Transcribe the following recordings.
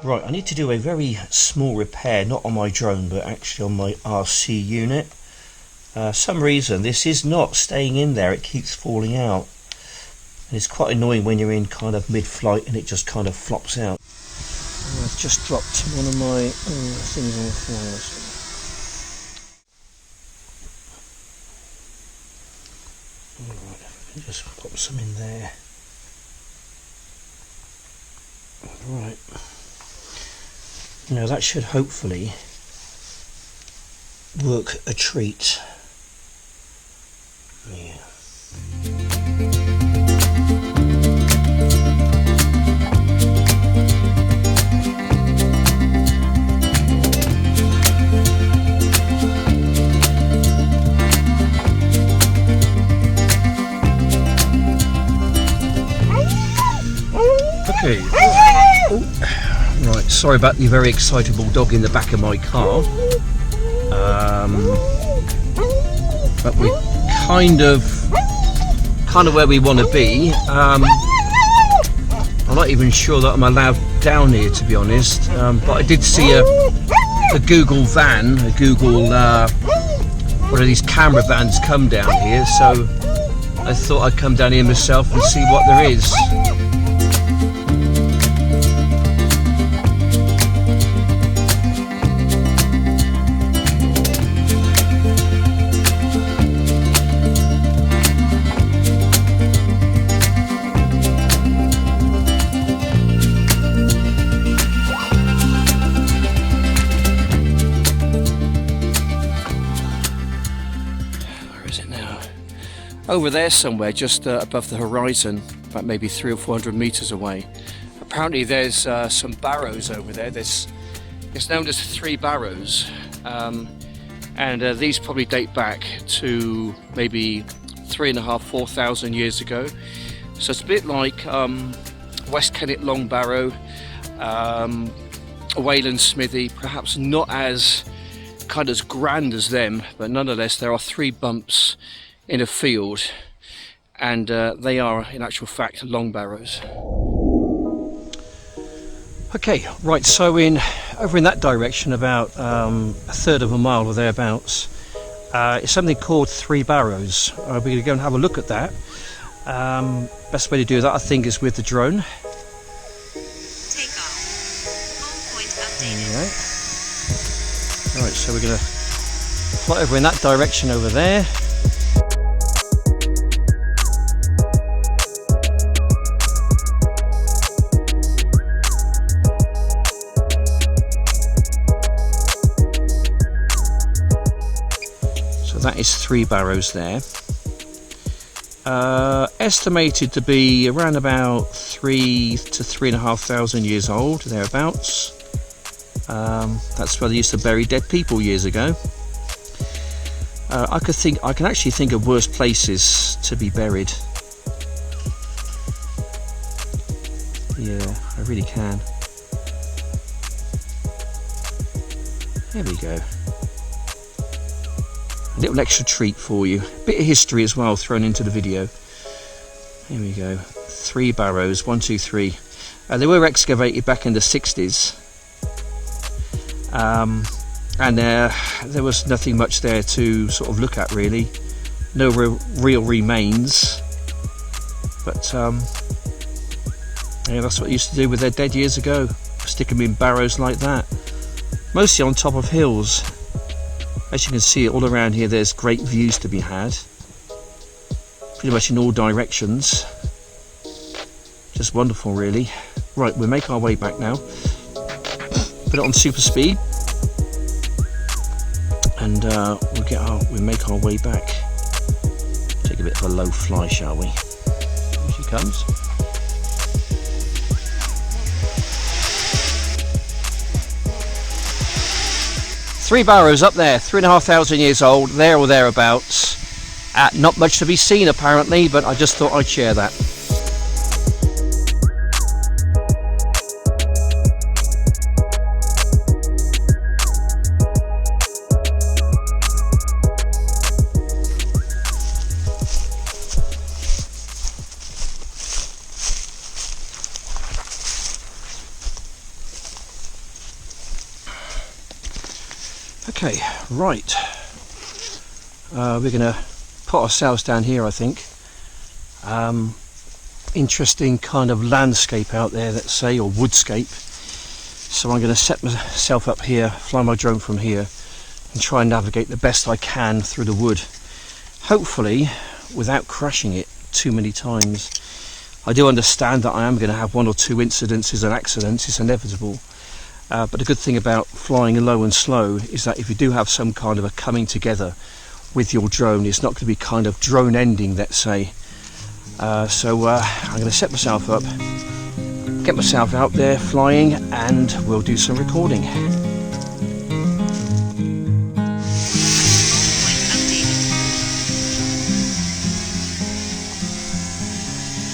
Right, I need to do a very small repair, not on my drone, but actually on my RC unit. Some reason this is not staying in there, it keeps falling out. And it's quite annoying when you're in kind of mid-flight and it just kind of flops out. I've just dropped one of my things on the floor. Alright, if I can just pop some in there. Right. Now that should hopefully work a treat. Yeah. Okay. Right, sorry about the very excitable dog in the back of my car. But we're kind of where we want to be. I'm not even sure that I'm allowed down here, to be honest. But I did see a Google van, a Google one of these camera vans come down here, so I thought I'd come down here myself and see what there is. Over there somewhere, just above the horizon, about maybe 300 or 400 meters away. Apparently there's some barrows over there. It's known as 3 barrows, and these probably date back to maybe 3,500 to 4,000 years ago. So it's a bit like West Kennet Long Barrow, Wayland Smithy, perhaps not as kind of as grand as them, but nonetheless there are 3 bumps in a field, and they are in actual fact long barrows. Okay, right, so over in that direction, about a third of a mile or thereabouts, it's something called 3 Barrows. We're going to go and have a look at that. Best way to do that, I think, is with the drone. Takeoff. Home point updated. Alright, so we're going to fly over in that direction over there. That is 3 barrows there. Estimated to be around about 3 to 3,500 years old, thereabouts. That's where they used to bury dead people years ago. I can actually think of worse places to be buried. Yeah, I really can. There we go. A little extra treat for you. A bit of history as well thrown into the video. Here we go. 3 barrows, 1, 2, 3. They were excavated back in the 60s. And there was nothing much there to sort of look at, really. No real remains. But yeah, that's what they used to do with their dead years ago. Stick them in barrows like that. Mostly on top of hills. As you can see, all around here there's great views to be had, pretty much in all directions. Just wonderful, really. Right, we'll make our way back now, put it on super speed, and we'll make our way back. Take a bit of a low fly, shall we? Here she comes. Three barrows up there, 3,500 years old, there or thereabouts. Not much to be seen apparently, but I just thought I'd share that. Okay, right. We're going to put ourselves down here, I think. Interesting kind of landscape out there, let's say, or woodscape. So I'm going to set myself up here, fly my drone from here, and try and navigate the best I can through the wood. Hopefully, without crashing it too many times. I do understand that I am going to have one or two incidences and accidents, it's inevitable. But the good thing about flying low and slow is that if you do have some kind of a coming together with your drone, it's not going to be kind of drone ending, let's say. So I'm going to set myself up, get myself out there flying, and we'll do some recording.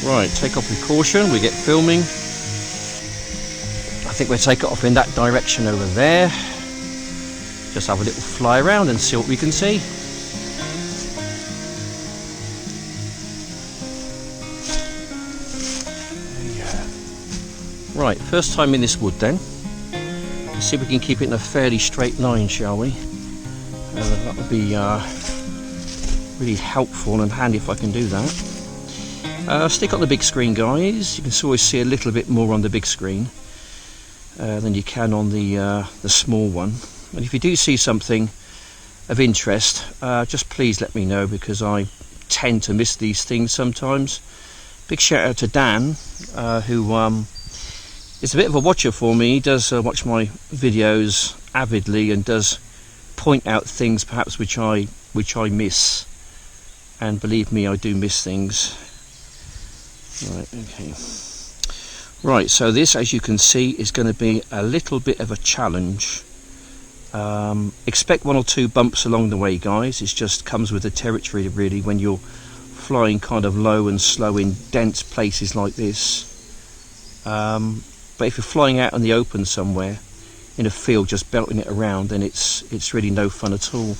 Right, take off with caution, we get filming. I think we'll take it off in that direction over there. Just have a little fly around and see what we can see. Right, first time in this wood then. Let's see if we can keep it in a fairly straight line, shall we? That would be really helpful and handy if I can do that. Stick on the big screen, guys. You can always see a little bit more on the big screen than you can on the small one. And if you do see something of interest, just please let me know, because I tend to miss these things sometimes. Big shout out to Dan, who is a bit of a watcher for me. He does watch my videos avidly and does point out things perhaps which I miss. And believe me, I do miss things. Right, okay. Right, so this, as you can see, is going to be a little bit of a challenge. Expect one or two bumps along the way, guys. It just comes with the territory, really, when you're flying kind of low and slow in dense places like this. But if you're flying out in the open somewhere, in a field, just belting it around, then it's really no fun at all.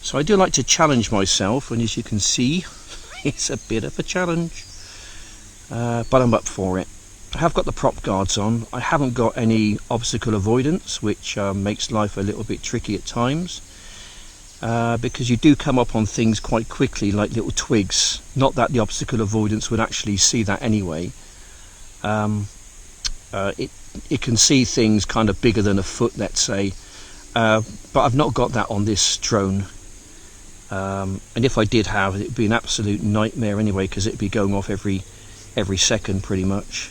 So I do like to challenge myself, and as you can see, it's a bit of a challenge, but I'm up for it. I have got the prop guards on. I haven't got any obstacle avoidance, which makes life a little bit tricky at times, because you do come up on things quite quickly, like little twigs. Not that the obstacle avoidance would actually see that anyway. It can see things kind of bigger than a foot, let's say, but I've not got that on this drone. And if I did have, it would be an absolute nightmare anyway, because it would be going off every second pretty much.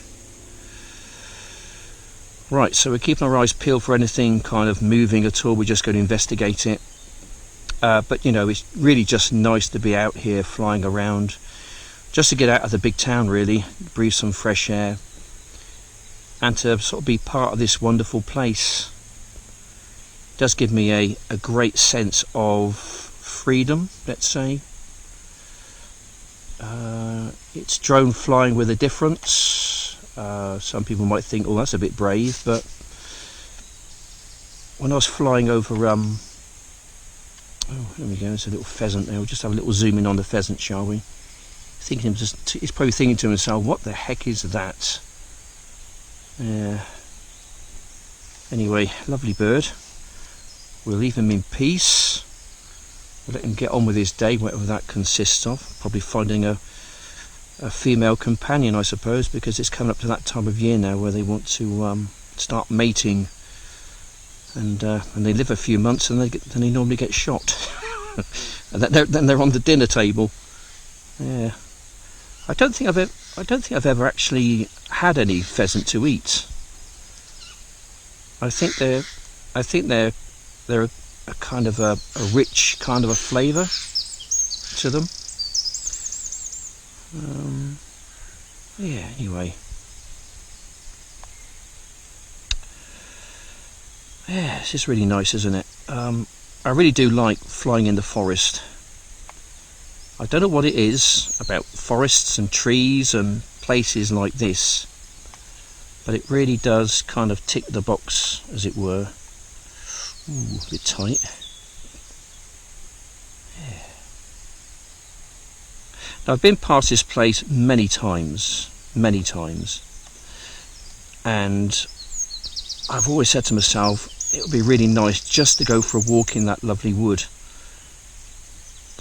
Right, so we're keeping our eyes peeled for anything kind of moving at all. We're just going to investigate it. But you know, it's really just nice to be out here flying around, just to get out of the big town, really, breathe some fresh air, and to sort of be part of this wonderful place. It does give me a great sense of freedom, let's say. It's drone flying with a difference. Some people might think, oh, that's a bit brave, but when I was flying over oh, there we go, there's a little pheasant there. We'll just have a little zoom in on the pheasant, shall we? He's probably thinking to himself, what the heck is that? Yeah. Anyway, lovely bird. We'll leave him in peace. We'll let him get on with his day, whatever that consists of. Probably finding a female companion, I suppose, because it's coming up to that time of year now where they want to start mating, and they live a few months and then they normally get shot, and then they're on the dinner table. Yeah, I don't think I've ever actually had any pheasant to eat. I think they're a kind of a rich kind of a flavour to them. Yeah, anyway. Yeah, it's just really nice, isn't it? I really do like flying in the forest. I don't know what it is about forests and trees and places like this, but it really does kind of tick the box, as it were. Ooh, a bit tight. Yeah. Now, I've been past this place many times, and I've always said to myself, it would be really nice just to go for a walk in that lovely wood,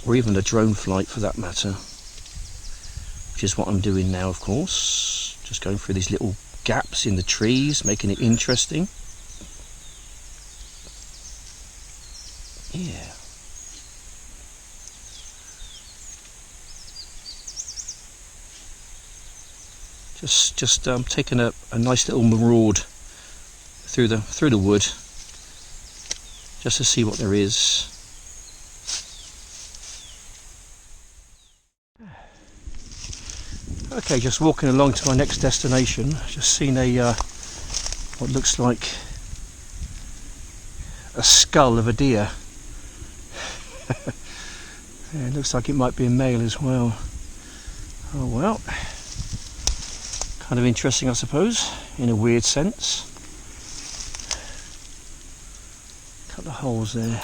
or even a drone flight for that matter, which is what I'm doing now, of course. Just going through these little gaps in the trees, making it interesting. Yeah. Just taking a nice little maraud through the wood, just to see what there is. Okay, just walking along to my next destination. Just seen a what looks like a skull of a deer. Yeah, it looks like it might be a male as well. Oh well, kind of interesting, I suppose, in a weird sense. Couple of holes there.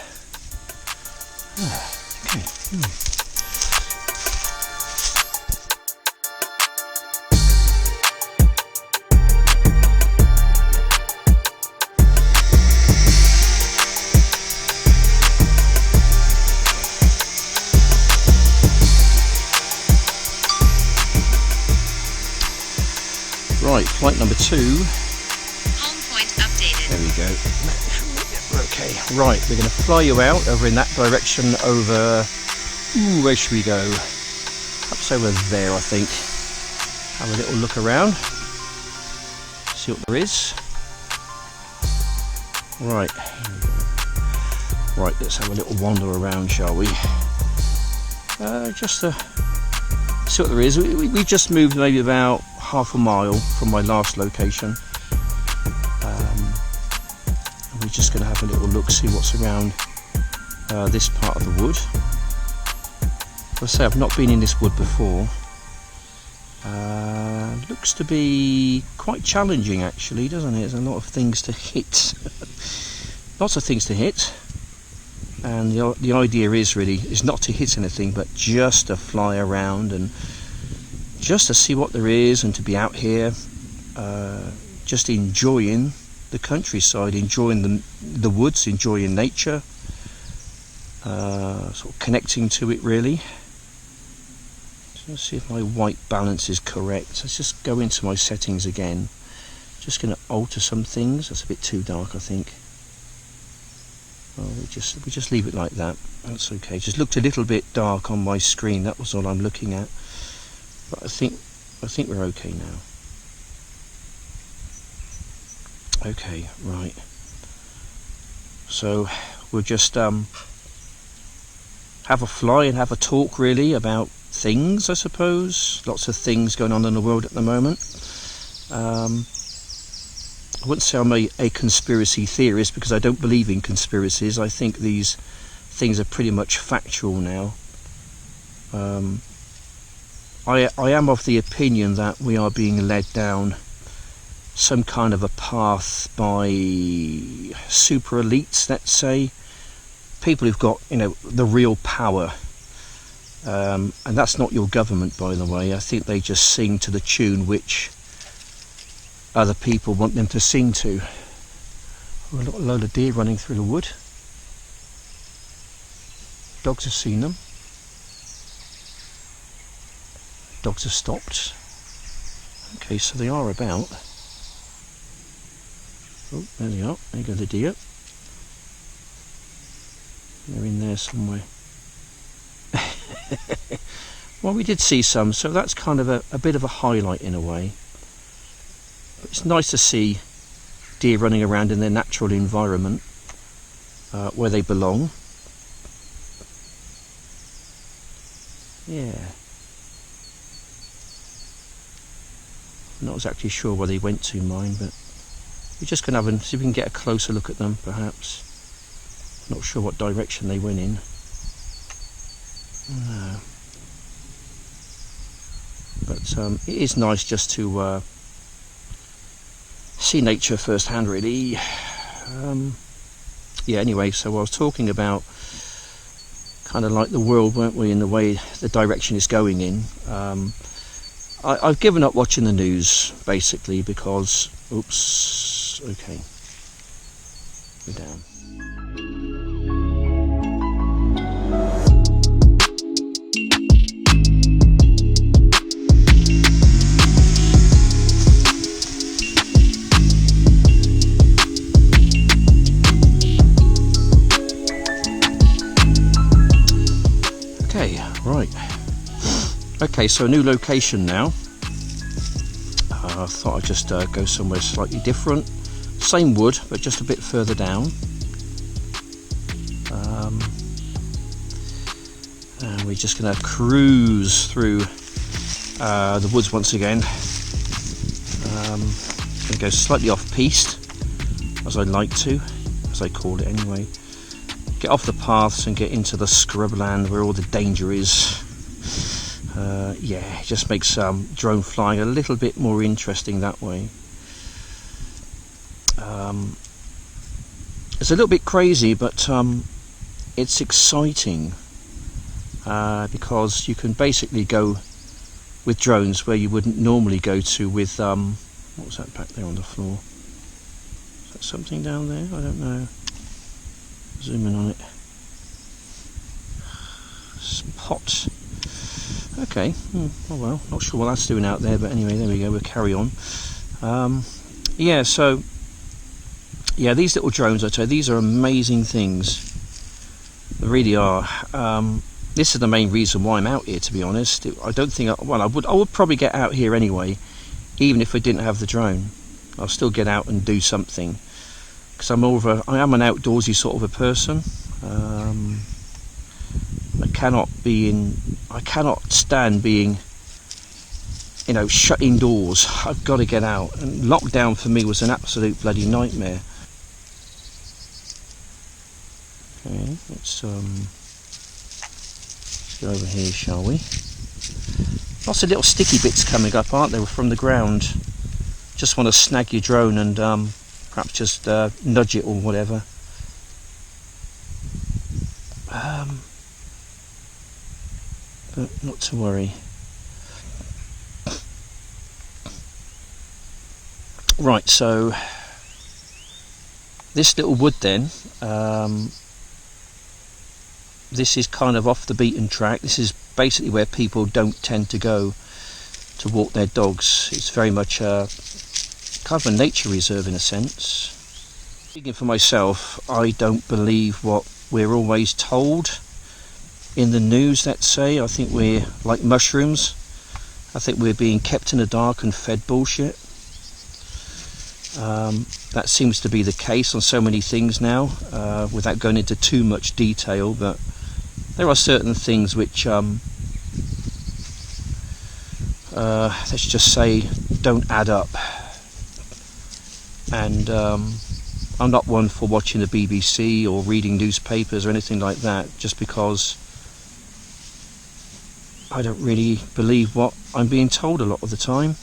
Okay. Right, flight number 2. Home point updated. There we go. We're okay. Right, we're going to fly you out over in that direction over... Ooh, where should we go? Perhaps over there, I think. Have a little look around. See what there is. Right. Right, let's have a little wander around, shall we? Just to see what there is. We just moved maybe about half a mile from my last location, and we're just going to have a little look, see what's around this part of the wood. As I say, I've not been in this wood before. Looks to be quite challenging actually, doesn't it? There's a lot of things to hit. Lots of things to hit, and the idea is not to hit anything, but just to fly around and just to see what there is, and to be out here just enjoying the countryside, enjoying the woods, enjoying nature, sort of connecting to it really. So let's see if my white balance is correct. Let's just go into my settings again. Just going to alter some things. That's a bit too dark, I think. Well, we just leave it like that. That's okay. Just looked a little bit dark on my screen. That was all I'm looking at. But I think we're okay now. Okay, right. So we'll just have a fly and have a talk really about things, I suppose. Lots of things going on in the world at the moment. I wouldn't say I'm a conspiracy theorist, because I don't believe in conspiracies. I think these things are pretty much factual now. I am of the opinion that we are being led down some kind of a path by super elites, let's say, people who've got, the real power, and that's not your government, by the way. I think they just sing to the tune which other people want them to sing to. A load of deer running through the wood. Dogs have seen them. Dogs have stopped. Okay, so they are about. Oh, there they are. There go the deer. They're in there somewhere. Well, we did see some, so that's kind of a bit of a highlight in a way. But it's nice to see deer running around in their natural environment, where they belong. Yeah. I'm not exactly sure where they went to, mine, but we're just going to see if we can get a closer look at them, perhaps. Not sure what direction they went in. No. But it is nice just to see nature firsthand, really. Yeah, anyway, so I was talking about kind of like the world, weren't we, in the way the direction is going in. I've given up watching the news, basically, because... Oops, okay. Go down. Okay, right. Okay, so a new location now. I thought I'd just go somewhere slightly different. Same wood, but just a bit further down. And we're just going to cruise through the woods once again. Going to go slightly off-piste, as I like to, as I call it anyway. Get off the paths and get into the scrubland where all the danger is. Yeah, it just makes drone flying a little bit more interesting that way. It's a little bit crazy, but it's exciting because you can basically go with drones where you wouldn't normally go to with what was that back there on the floor? Is that something down there? I don't know. Zoom in on it. Some pots. Okay, oh well, not sure what that's doing out there, but anyway, there we go, we'll carry on. Yeah, so, yeah, these little drones, I tell you, these are amazing things. They really are. This is the main reason why I'm out here, to be honest. I don't think, I would probably get out here anyway, even if I didn't have the drone. I'll still get out and do something. Because I am an outdoorsy sort of a person. I cannot stand being, shut indoors. I've got to get out. And lockdown for me was an absolute bloody nightmare. Okay, let's go over here, shall we? Lots of little sticky bits coming up, aren't there, from the ground. Just want to snag your drone and perhaps just nudge it or whatever. But not to worry. Right, so this little wood then, this is kind of off the beaten track. This is basically where people don't tend to go to walk their dogs. It's very much kind of a nature reserve in a sense. Speaking for myself, I don't believe what we're always told in the news, let's say. I think we're like mushrooms. I think we're being kept in the dark and fed bullshit. That seems to be the case on so many things now, without going into too much detail, but there are certain things which, let's just say, don't add up. And I'm not one for watching the BBC or reading newspapers or anything like that, just because I don't really believe what I'm being told a lot of the time.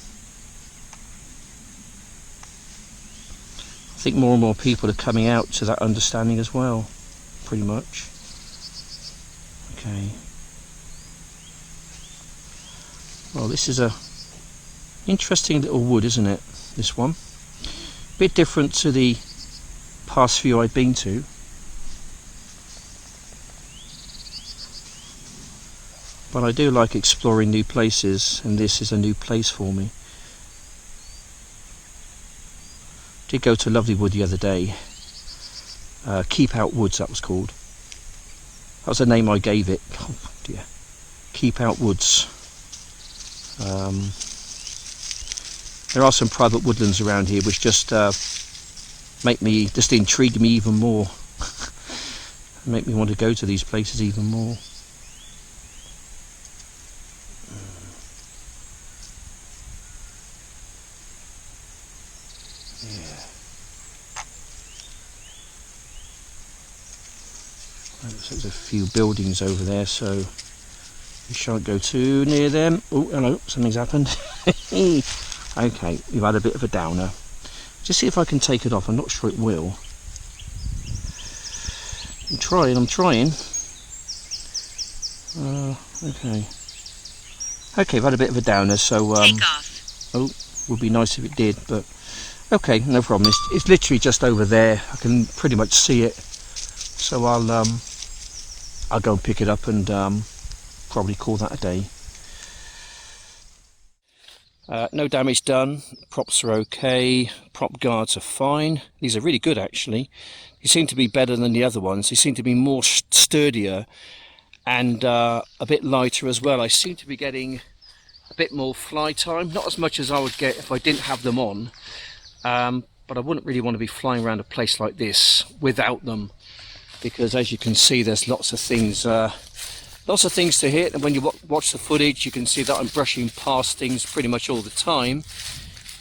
I think more and more people are coming out to that understanding as well, pretty much. Okay. Well, this is a interesting little wood, isn't it? This one. Bit different to the past few I've been to. But I do like exploring new places, and this is a new place for me. Did go to Lovely Wood the other day. Keep Out Woods, that was called. That was the name I gave it. Oh dear. Keep Out Woods. There are some private woodlands around here which just intrigue me even more. Make me want to go to these places even more. There's a few buildings over there, so we shan't go too near them. Oh, hello, something's happened. Okay, we've had a bit of a downer. Just see if I can take it off. I'm not sure it will. I'm trying. Okay. Okay, we've had a bit of a downer, so take off. Oh, would be nice if it did, but Okay, no problem. It's literally just over there. I can pretty much see it. So I'll go and pick it up and probably call that a day. No damage done. Props are okay. Prop guards are fine. These are really good, actually. They seem to be better than the other ones. They seem to be more sturdier and a bit lighter as well. I seem to be getting a bit more fly time. Not as much as I would get if I didn't have them on. But I wouldn't really want to be flying around a place like this without them, because as you can see, there's lots of things to hit, and when you watch the footage, you can see that I'm brushing past things pretty much all the time,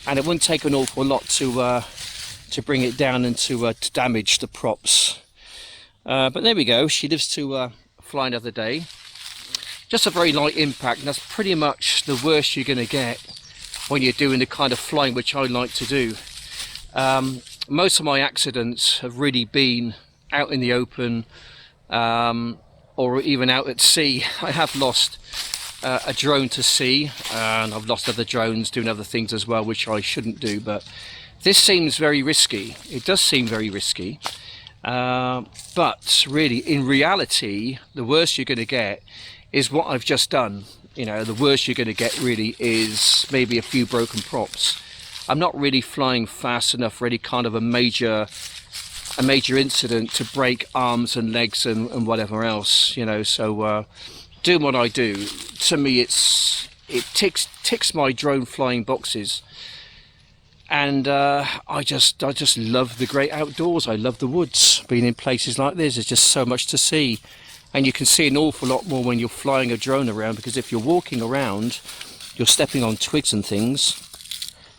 and it wouldn't take an awful lot to bring it down and to damage the props. But there we go. She lives to fly another day. Just a very light impact, and that's pretty much the worst you're going to get when you're doing the kind of flying which I like to do. Most of my accidents have really been out in the open, or even out at sea. I have lost a drone to sea, and I've lost other drones doing other things as well, which I shouldn't do, but this seems very risky. It does seem very risky, but really, in reality, the worst you're going to get is what I've just done. You know, the worst you're going to get really is maybe a few broken props. I'm not really flying fast enough for any kind of a major incident to break arms and legs and whatever else, you know. So doing what I do, to me, it ticks my drone flying boxes, and I just love the great outdoors. I love the woods. Being in places like this, there's just so much to see, and you can see an awful lot more when you're flying a drone around, because if you're walking around, you're stepping on twigs and things,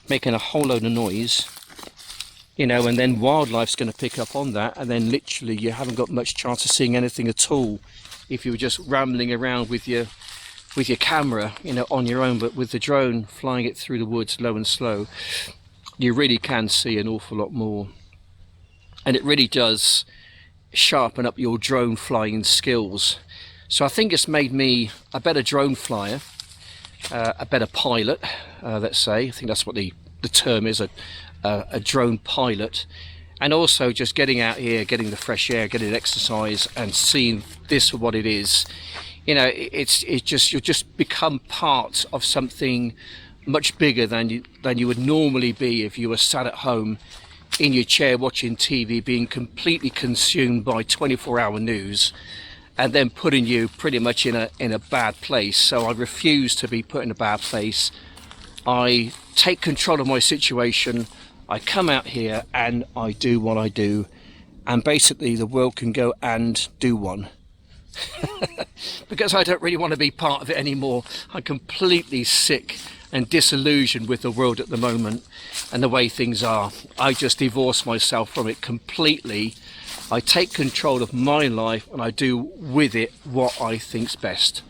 making a whole load of noise, you know, and then wildlife's going to pick up on that, and then literally you haven't got much chance of seeing anything at all if you were just rambling around with your camera, you know, on your own. But with the drone, flying it through the woods low and slow, you really can see an awful lot more, and it really does sharpen up your drone flying skills. So I think it's made me a better drone flyer, a better pilot, let's say. I think that's what the term is, a drone pilot. And also just getting out here, getting the fresh air, getting exercise, and seeing this for what it is. You know, you just become part of something much bigger than you would normally be if you were sat at home in your chair watching TV, being completely consumed by 24-hour news, and then putting you pretty much in a bad place. So I refuse to be put in a bad place. I take control of my situation. I come out here and I do what I do, and basically the world can go and do one. Because I don't really want to be part of it anymore. I'm completely sick and disillusioned with the world at the moment and the way things are. I just divorce myself from it completely. I take control of my life and I do with it what I think's best.